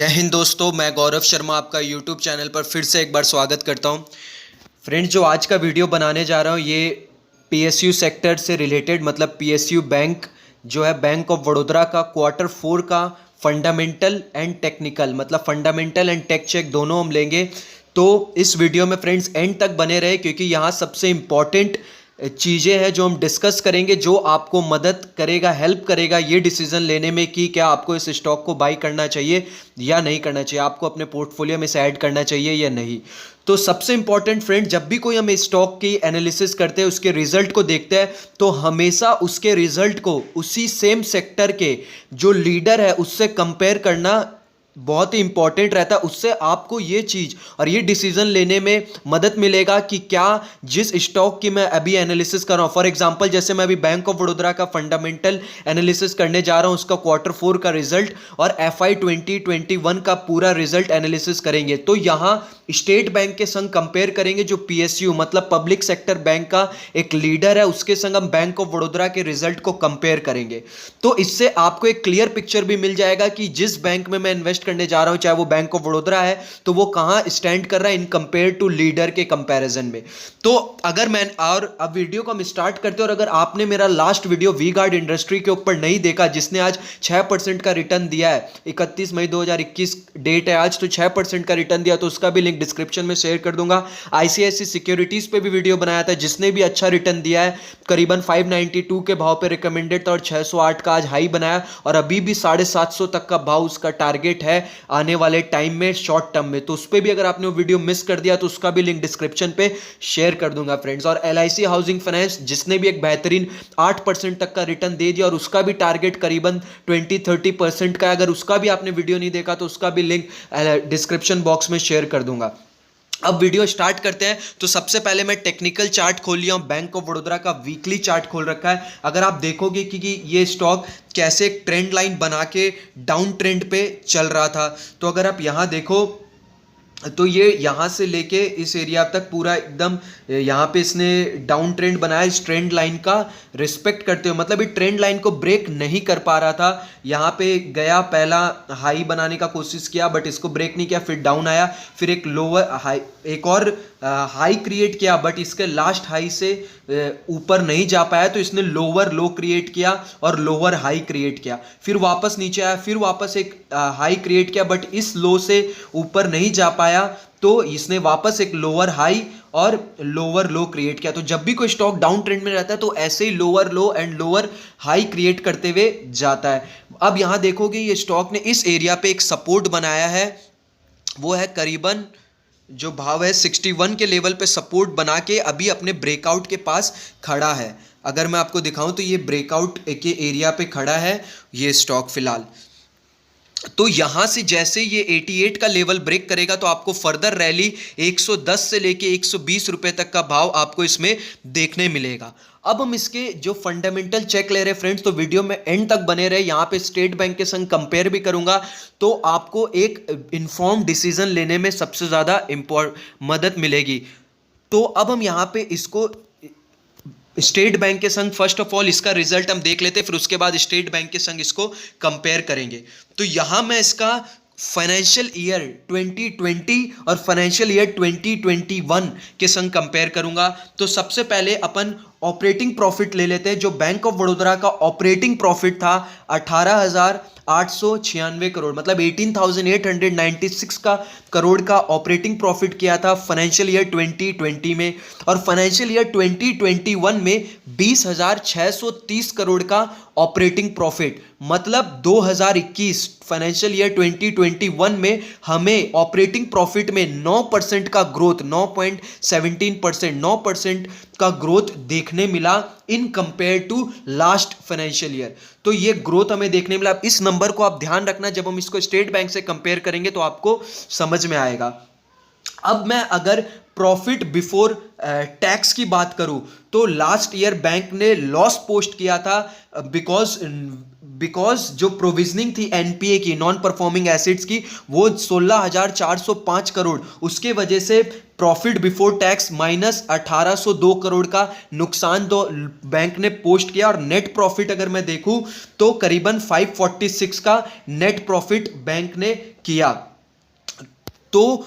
जय हिंद दोस्तों, मैं गौरव शर्मा आपका यूट्यूब चैनल पर फिर से एक बार स्वागत करता हूं। फ्रेंड्स, जो आज का वीडियो बनाने जा रहा हूं ये पीएसयू सेक्टर से रिलेटेड, मतलब पीएसयू बैंक जो है बैंक ऑफ बड़ौदा का Q4 का फंडामेंटल एंड टेक्निकल, मतलब फंडामेंटल एंड टेक चेक दोनों हम लेंगे। तो इस वीडियो में फ्रेंड्स एंड तक बने रहे, क्योंकि यहाँ सबसे इम्पॉर्टेंट चीज़ें हैं जो हम डिस्कस करेंगे, जो आपको मदद करेगा, हेल्प करेगा ये डिसीजन लेने में कि क्या आपको इस स्टॉक को बाई करना चाहिए या नहीं करना चाहिए, आपको अपने पोर्टफोलियो में से ऐड करना चाहिए या नहीं। तो सबसे इंपॉर्टेंट फ्रेंड, जब भी कोई हम स्टॉक की एनालिसिस करते हैं, उसके रिजल्ट को देखते हैं, तो हमेशा उसके रिजल्ट को उसी सेम सेक्टर के जो लीडर है उससे कंपेयर करना बहुत ही इंपॉर्टेंट रहता है। उससे आपको ये चीज़ और ये डिसीजन लेने में मदद मिलेगा कि क्या जिस स्टॉक की मैं अभी एनालिसिस कर रहा हूँ, फॉर एग्जांपल जैसे मैं अभी बैंक ऑफ बड़ौदा का फंडामेंटल एनालिसिस करने जा रहा हूँ, उसका Q4 का रिजल्ट और FY 2021 का पूरा रिजल्ट एनालिसिस करेंगे, तो यहाँ स्टेट बैंक के संग कंपेयर करेंगे, जो PSU मतलब पब्लिक सेक्टर बैंक का एक लीडर है, उसके संग हम बैंक ऑफ बड़ौदा के रिजल्ट को कंपेयर करेंगे। तो इससे आपको एक क्लियर पिक्चर भी मिल जाएगा कि जिस बैंक में मैं इन्वेस्ट करने जा रहा हूं, चाहे वो बैंक ऑफ बड़ौदा है, तो वो कहां स्टैंड कर रहा है इन कंपेयर टू लीडर के कंपैरिजन में। तो अगर मैं और अब वीडियो को हम स्टार्ट करते हैं, और अगर आपने मेरा last video V Guard industry के ऊपर नहीं देखा, जिसने आज 6% का रिटर्न दिया है, 31 मई 2021 डेट है आज, तो 6% का रिटर्न दिया, तो उसका भी लिंक डिस्क्रिप्शन में शेयर कर दूंगा। ICICI सिक्योरिटीज पे भी वीडियो बनाया था, जिसने भी अच्छा रिटर्न दिया है, करीबन 592 के भाव पे रिकमेंडेड था और 608 का आज हाई बनाया, और अभी भी 750 तक का भाव उसका टारगेट है आने वाले टाइम में, शॉर्ट टर्म में। तो उस पे भी अगर आपने वो वीडियो मिस कर दिया तो उसका भी लिंक डिस्क्रिप्शन पे शेयर कर दूंगा फ्रेंड्स। और LIC हाउसिंग फाइनेंस, जिसने भी एक बेहतरीन 8% तक का रिटर्न दे दिया, और उसका भी टारगेट करीबन 20-30% का है, अगर उसका भी आपने वीडियो नहीं देखा तो उसका भी लिंक डिस्क्रिप्शन बॉक्स में शेयर कर दूंगा। अब वीडियो स्टार्ट करते हैं। तो सबसे पहले मैं टेक्निकल चार्ट खोल लिया हूं, बैंक ऑफ बड़ौदा का वीकली चार्ट खोल रखा है। अगर आप देखोगे कि ये स्टॉक कैसे एक ट्रेंड लाइन बना के डाउन ट्रेंड पे चल रहा था, तो अगर आप यहां देखो तो ये यहाँ से लेके इस एरिया तक पूरा एकदम यहाँ पे इसने डाउन ट्रेंड बनाया, इस ट्रेंड लाइन का रिस्पेक्ट करते हुए, मतलब ये ट्रेंड लाइन को ब्रेक नहीं कर पा रहा था। यहाँ पे गया, पहला हाई बनाने का कोशिश किया बट इसको ब्रेक नहीं किया, फिर डाउन आया, फिर एक लोअर हाई, एक और हाई क्रिएट किया, बट इसके लास्ट हाई से ऊपर नहीं जा पाया, तो इसने लोअर लो क्रिएट किया और लोअर हाई क्रिएट किया, फिर वापस नीचे आया, फिर वापस एक हाई क्रिएट किया, बट इस लो से ऊपर नहीं जा पाया, तो इसने वापस एक लोअर हाई और लोअर लो क्रिएट किया। तो जब भी कोई स्टॉक डाउन ट्रेंड में रहता है तो ऐसे ही lower low and lower high create करते हुए जाता है। अब यहां देखोगे ये स्टॉक ने इस एरिया पे एक सपोर्ट बनाया है, वो है करीबन जो भाव है 61 के लेवल पे सपोर्ट बना के अभी अपने ब्रेकआउट के पास खड़ा है। अगर मैं आपको दिखाऊं तो ये ब्रेकआउट के एरिया पे खड़ा है ये स्टॉक फिलहाल। तो यहां से जैसे ये 88 का लेवल ब्रेक करेगा तो आपको फर्दर रैली 110 से लेके 120 रुपए तक का भाव आपको इसमें देखने मिलेगा। अब हम इसके जो फंडामेंटल चेक ले रहे हैं फ्रेंड्स, तो वीडियो में एंड तक बने रहे। यहां पे स्टेट बैंक के संग कंपेयर भी करूंगा, तो आपको एक इन्फॉर्म डिसीजन लेने में सबसे ज्यादा मदद मिलेगी। तो अब हम यहां पे इसको स्टेट बैंक के संग फर्स्ट ऑफ ऑल इसका रिजल्ट हम देख लेते हैं, फिर उसके बाद स्टेट बैंक के संग इसको कंपेयर करेंगे। तो यहां मैं इसका फाइनेंशियल ईयर 2020 और फाइनेंशियल ईयर 2021 के संग कंपेयर करूंगा। तो सबसे पहले अपन ऑपरेटिंग प्रॉफिट ले लेते हैं। जो बैंक ऑफ बड़ौदा का ऑपरेटिंग प्रॉफिट था 18,896 करोड़, मतलब 18,896 का करोड़ का ऑपरेटिंग प्रॉफिट किया था फाइनेंशियल ईयर 2020 में, और फाइनेंशियल ईयर 2021 में 20,630 करोड़ का ऑपरेटिंग प्रॉफिट, मतलब 2021 फाइनेंशियल ईयर 2021 में हमें ऑपरेटिंग प्रॉफिट में 9% का ग्रोथ, 9.17%, 9% का ग्रोथ देखने मिला in compare to last financial year. तो ये ग्रोथ हमें देखने मिला। इस नंबर को आप ध्यान रखना, जब हम इसको स्टेट बैंक से कंपेयर करेंगे तो आपको समझ में आएगा। अब मैं अगर प्रॉफिट बिफोर टैक्स की बात करूं तो लास्ट ईयर बैंक ने लॉस पोस्ट किया था बिकॉज जो प्रोविजनिंग थी एनपीए की, नॉन परफॉर्मिंग एसिड्स की, वो 16,405 करोड़, उसके वजह से profit before tax minus 1802 crore का नुकसान दो बैंक ने पोस्ट किया। और नेट प्रॉफिट अगर मैं देखूं तो करीबन 546 का नेट प्रॉफिट बैंक ने किया। तो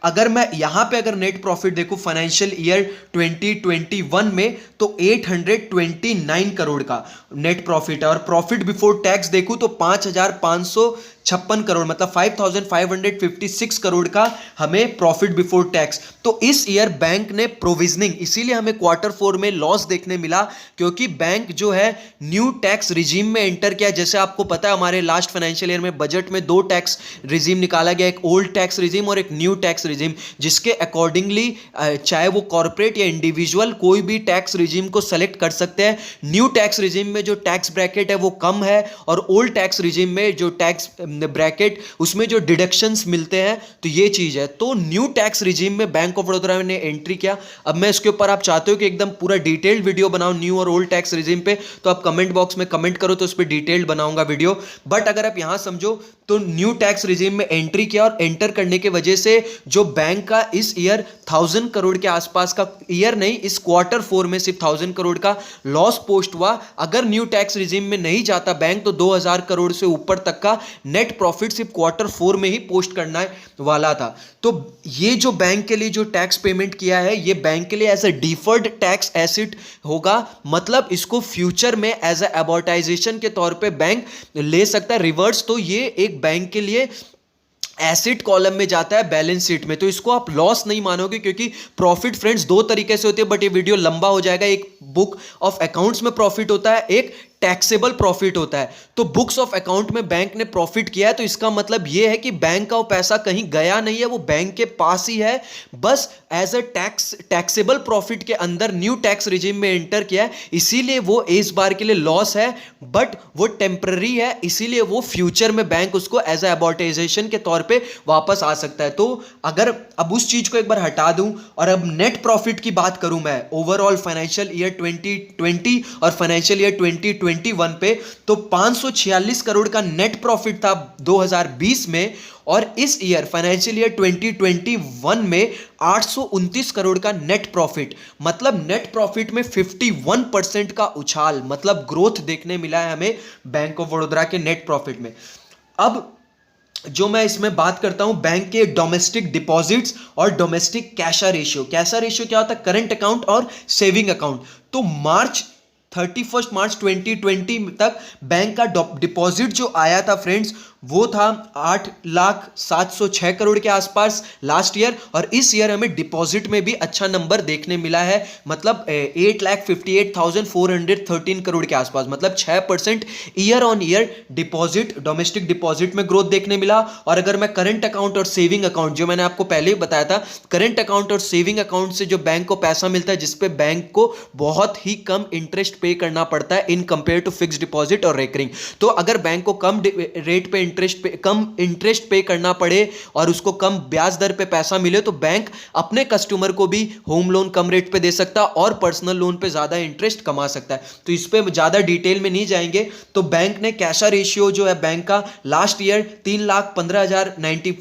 अगर मैं यहां पे अगर नेट प्रॉफिट देखूं फाइनेंशियल ईयर 2021 में तो 829 करोड़ का नेट प्रॉफिट है। और प्रॉफिट बिफोर टैक्स देखूं तो 5,556 करोड़, मतलब 5,556 करोड़ का हमें प्रॉफिट बिफोर टैक्स। तो इस ईयर बैंक ने प्रोविजनिंग, इसीलिए हमें Q4 में लॉस देखने मिला, क्योंकि बैंक जो है न्यू टैक्स रिजीम में एंटर किया। जैसे आपको पता है हमारे लास्ट फाइनेंशियल ईयर में बजट में 2 टैक्स रिजीम निकाला गया, एक ओल्ड टैक्स रिजीम और एक न्यू टैक्स रिजीम, जिसके अकॉर्डिंगली चाहे वो कॉर्पोरेट या इंडिविजुअल कोई भी टैक्स रिजीम को सेलेक्ट कर सकते हैं। न्यू टैक्स रिजीम में जो टैक्स ब्रैकेट है वो कम है, और ओल्ड टैक्स रिजीम में जो टैक्स ब्रैकेट उसमें जो डिडक्शंस मिलते हैं, तो ये चीज है। तो न्यू टैक्स रिजीम में बैंक ऑफ बड़ौदा ने एंट्री किया। अब मैं इसके ऊपर, आप चाहते हो कि एकदम पूरा डिटेल्ड वीडियो बनाओ न्यू और ओल्ड टैक्स रिजीम पे, तो आप कमेंट बॉक्स में कमेंट करो, तो उस पर डिटेल्ड बनाऊंगा वीडियो। बट अगर आप यहां समझो तो न्यू टैक्स रिजीम में एंट्री किया, और एंटर करने की वजह से जो बैंक का इस ईयर 1000 करोड़ के आसपास का, ईयर नहीं, इस Q4 में सिर्फ 1000 करोड़ का लॉस पोस्ट हुआ। अगर न्यू टैक्स रिजीम में नहीं जाता बैंक तो 2000 करोड़ से ऊपर तक का नेट प्रॉफिट सिर्फ Q4 में ही पोस्ट करना वाला था। तो ये जो बैंक के लिए जो टैक्स पेमेंट किया है, ये बैंक के लिए as a deferred tax asset होगा, मतलब इसको फ्यूचर में एज ए अमॉर्टाइजेशन के तौर पे बैंक ले सकता है रिवर्स। तो ये एक बैंक के लिए एसेट कॉलम में जाता है बैलेंस शीट में, तो इसको आप लॉस नहीं मानोगे, क्योंकि प्रॉफिट फ्रेंड्स 2 तरीके से होती है, बट ये वीडियो लंबा हो जाएगा। एक बुक ऑफ अकाउंट्स में प्रॉफिट होता है, एक टैक्सेबल प्रॉफिट होता है। तो बुक्स ऑफ अकाउंट में बैंक ने प्रॉफिट किया है, तो इसका मतलब यह है कि बैंक का वो पैसा कहीं गया नहीं है, वो बैंक के पास ही है, बस एज अ टैक्सेबल प्रॉफिट के अंदर न्यू टैक्स रिजीम में एंटर किया है, इसीलिए वो इस बार के लिए लॉस है, बट वो टेम्पररी है, इसीलिए वो फ्यूचर में बैंक उसको एज अ अमॉर्टाइजेशन के तौर पे वापस आ सकता है। तो अगर अब उस चीज को एक बार हटा दूं और अब नेट प्रॉफिट की बात करूं मैं ओवरऑल फाइनेंशियल ईयर 2020 और फाइनेंशियल ईयर 2021 पे, तो 546 करोड़ का नेट प्रॉफिट था 2020 में, और इस ईयर फाइनेंशियल ईयर 2021 में 829 करोड़ का नेट प्रॉफिट, मतलब नेट प्रॉफिट में 51% का उछाल, मतलब ग्रोथ देखने मिला है हमें बैंक ऑफ बड़ौदा के नेट प्रॉफिट में। अब जो मैं इसमें बात करता हूं बैंक के डोमेस्टिक डिपॉजिट्स और डोमेस्टिक कैशा रेशियो। कैशा रेशियो क्या होता है? करंट अकाउंट और सेविंग अकाउंट। तो 31 मार्च 2020 तक बैंक का डिपॉजिट जो आया था फ्रेंड्स, वो था 8,07,06 करोड़ के आसपास लास्ट ईयर, और इस ईयर हमें डिपॉजिट में भी अच्छा नंबर देखने मिला है, मतलब 8,58,413 करोड़ के आसपास, मतलब 6% year on year deposit, domestic deposit में ग्रोथ देखने मिला। और अगर मैं करंट अकाउंट और सेविंग अकाउंट, जो मैंने आपको पहले ही बताया था, करंट अकाउंट और सेविंग अकाउंट से जो बैंक को पैसा मिलता है, जिसपे बैंक को बहुत ही कम इंटरेस्ट पे करना पड़ता है in compare to fixed deposit और रेकरिंग। तो अगर बैंक को कम रेट पे कम इंटरेस्ट पे करना पड़े और उसको कम ब्याज दर पे पैसा मिले, तो बैंक अपने कस्टमर को भी होम लोन कम रेट पे दे सकता है और पर्सनल लोन पे ज्यादा इंटरेस्ट कमा सकता है। तो इस पे ज्यादा डिटेल में नहीं जाएंगे। तो बैंक ने कैशा रेशियो जो है बैंक का लास्ट ईयर 3,15,090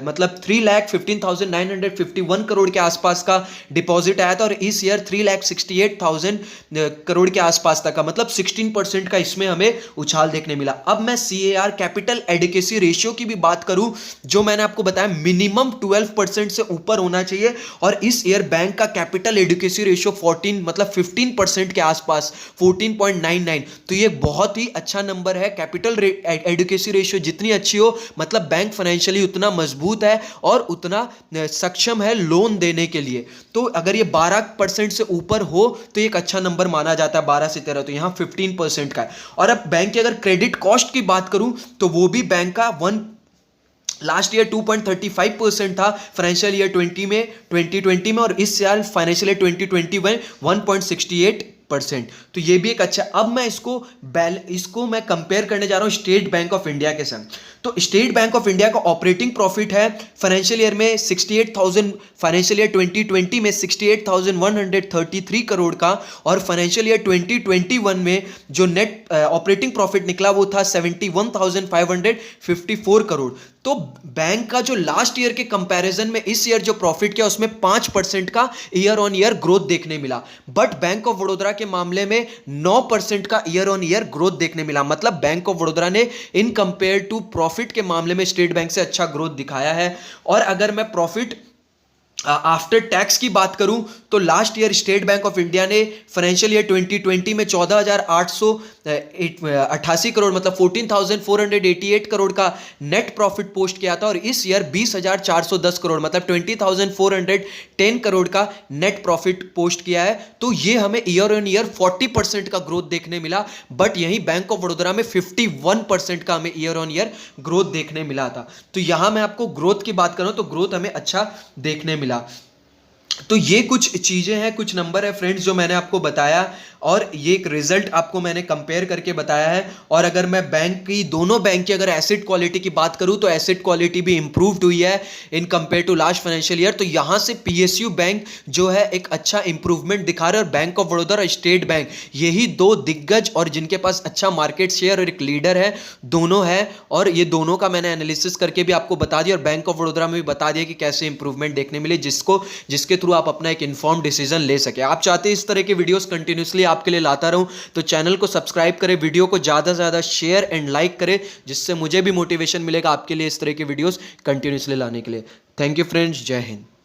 मतलब 3,15,951 करोड़ के आसपास का डिपॉजिट आया था, और इस ईयर 3,68,000 करोड़ के आसपास तक का, मतलब 16% का इसमें हमें उछाल देखने मिला। अब मैं CAR कैपिटल एडिक्वेसी रेशियो की भी बात करूं, जो मैंने आपको बताया मिनिमम 12% से ऊपर होना चाहिए, और इस ईयर बैंक का कैपिटल एडिक्वेसी रेशियो 14 मतलब 15% के आसपास 14.99। तो ये बहुत ही अच्छा नंबर है। कैपिटल एडिक्वेसी रेशियो जितनी अच्छी हो, मतलब बैंक फाइनेंशियली उतना मजबूत है और उतना सक्षम है लोन देने के लिए। तो अगर ये 12% से ऊपर हो तो एक अच्छा नंबर माना जाता है, 12 से 13, तो यहां 15% का है। और अब बैंक की अगर क्रेडिट कॉस्ट की बात करूं तो वो भी बैंक का लास्ट ईयर 2.35% था फाइनेंशियल ईयर 2020 में, और इस साल फाइनेंशियल ईयर 2020 में 1.68%। तो ये भी एक अच्छा। अब मैं इसको मैं कंपेयर करने जा रहा हूं स्टेट बैंक ऑफ इंडिया के साथ। तो तो स्टेट बैंक ऑफ इंडिया का ऑपरेटिंग प्रॉफिट है फाइनेंशियल ईयर में 68,000, फाइनेंशियल ईयर 2020 में 68,133 करोड़ का, और फाइनेंशियल ईयर 2021 में जो नेट ऑपरेटिंग प्रॉफिट निकला वो था 71,554 करोड़। तो बैंक का जो लास्ट ईयर के कंपैरिजन में इस ईयर जो प्रॉफिट किया उसमें 5% का ईयर ऑन ईयर ग्रोथ देखने मिला, बट बैंक ऑफ बड़ौदा के मामले में 9% का ईयर ऑन ईयर ग्रोथ देखने मिला। मतलब बैंक ऑफ बड़ौदा ने इन कंपेयर टू प्रॉफिट के मामले में स्टेट बैंक से अच्छा ग्रोथ दिखाया है। और अगर मैं प्रॉफिट आफ्टर टैक्स की बात करूं तो last year state bank of India ने फाइनेंशियल ईयर 2020 में 14,888 करोड़ मतलब 14,488 करोड़ का नेट प्रॉफिट पोस्ट किया था, और इस ईयर 20,410 करोड़ मतलब 20,410 करोड़ का नेट प्रॉफिट पोस्ट किया है। तो ये हमें ईयर ऑन ईयर 40% का ग्रोथ देखने मिला, बट यहीं बैंक ऑफ बड़ौदा में 51% का हमें ईयर ऑन ईयर ग्रोथ देखने मिला था। तो यहां मैं आपको ग्रोथ की बात करूं तो ग्रोथ हमें अच्छा देखने मिला। तो ये कुछ चीजें हैं, कुछ नंबर है फ्रेंड्स जो मैंने आपको बताया, और ये एक रिजल्ट आपको मैंने कंपेयर करके बताया है। और अगर मैं दोनों बैंक की अगर एसेट क्वालिटी की बात करूं तो एसेट क्वालिटी भी इंप्रूव्ड हुई है in compare to last financial year. तो यहां से पीएसयू बैंक जो है एक अच्छा इंप्रूवमेंट दिखा रहा है, और बैंक ऑफ बड़ौदा और स्टेट बैंक यही दो दिग्गज और जिनके पास अच्छा मार्केट शेयर और एक लीडर है, दोनों है। और ये दोनों का मैंने एनालिसिस करके भी आपको बता दिया, और बैंक ऑफ बड़ौदा में भी बता दिया कि कैसे इंप्रूवमेंट देखने मिले, जिसके थ्रू आप अपना एक इन्फॉर्म डिसीजन ले सके। आप चाहते हैं इस तरह के वीडियोस कंटिन्यूसली आपके लिए लाता रहूं तो चैनल को सब्सक्राइब करें, वीडियो को ज्यादा से ज्यादा शेयर एंड लाइक करें, जिससे मुझे भी मोटिवेशन मिलेगा आपके लिए इस तरह के वीडियोस कंटिन्यूसली लाने के लिए। थैंक यू फ्रेंड्स, जय हिंद।